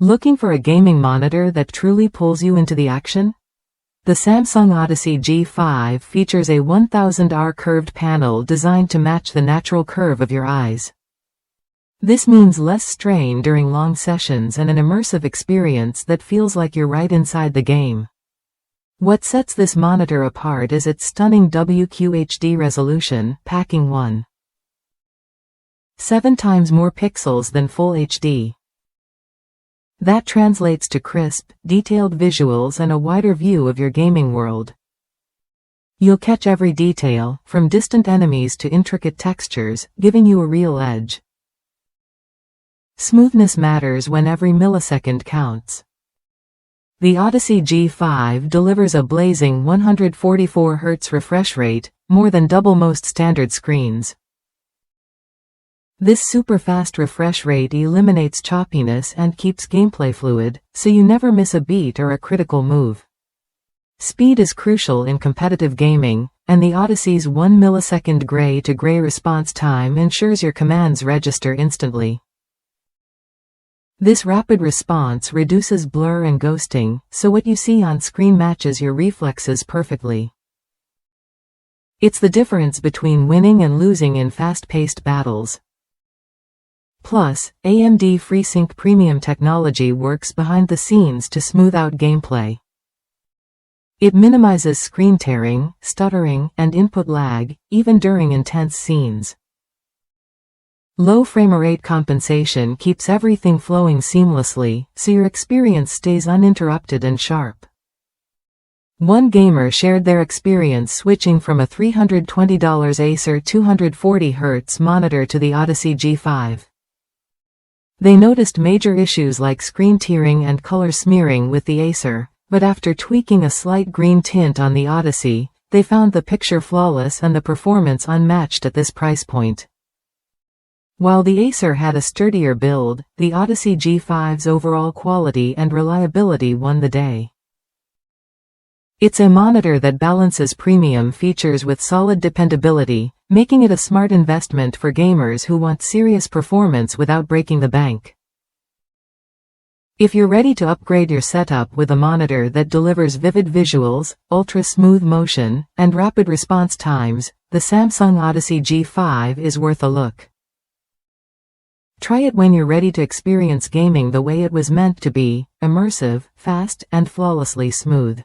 Looking for a gaming monitor that truly pulls you into the action? The Samsung Odyssey G5 features a 1000R curved panel designed to match the natural curve of your eyes. This means less strain during long sessions and an immersive experience that feels like you're right inside the game. What sets this monitor apart is its stunning WQHD resolution, packing 1.7 times more pixels than Full HD. That translates to crisp, detailed visuals and a wider view of your gaming world. You'll catch every detail, from distant enemies to intricate textures, giving you a real edge. Smoothness matters when every millisecond counts. The Odyssey G5 delivers a blazing 144Hz refresh rate, more than double most standard screens. This super-fast refresh rate eliminates choppiness and keeps gameplay fluid, so you never miss a beat or a critical move. Speed is crucial in competitive gaming, and the Odyssey's 1 millisecond gray-to-gray response time ensures your commands register instantly. This rapid response reduces blur and ghosting, so what you see on screen matches your reflexes perfectly. It's the difference between winning and losing in fast-paced battles. Plus, AMD FreeSync Premium technology works behind the scenes to smooth out gameplay. It minimizes screen tearing, stuttering, and input lag, even during intense scenes. Low framerate compensation keeps everything flowing seamlessly, so your experience stays uninterrupted and sharp. One gamer shared their experience switching from a $320 Acer 240Hz monitor to the Odyssey G5. They noticed major issues like screen tearing and color smearing with the Acer, but after tweaking a slight green tint on the Odyssey, they found the picture flawless and the performance unmatched at this price point. While the Acer had a sturdier build, the Odyssey G5's overall quality and reliability won the day. It's a monitor that balances premium features with solid dependability, making it a smart investment for gamers who want serious performance without breaking the bank. If you're ready to upgrade your setup with a monitor that delivers vivid visuals, ultra-smooth motion, and rapid response times, the Samsung Odyssey G5 is worth a look. Try it when you're ready to experience gaming the way it was meant to be, immersive, fast, and flawlessly smooth.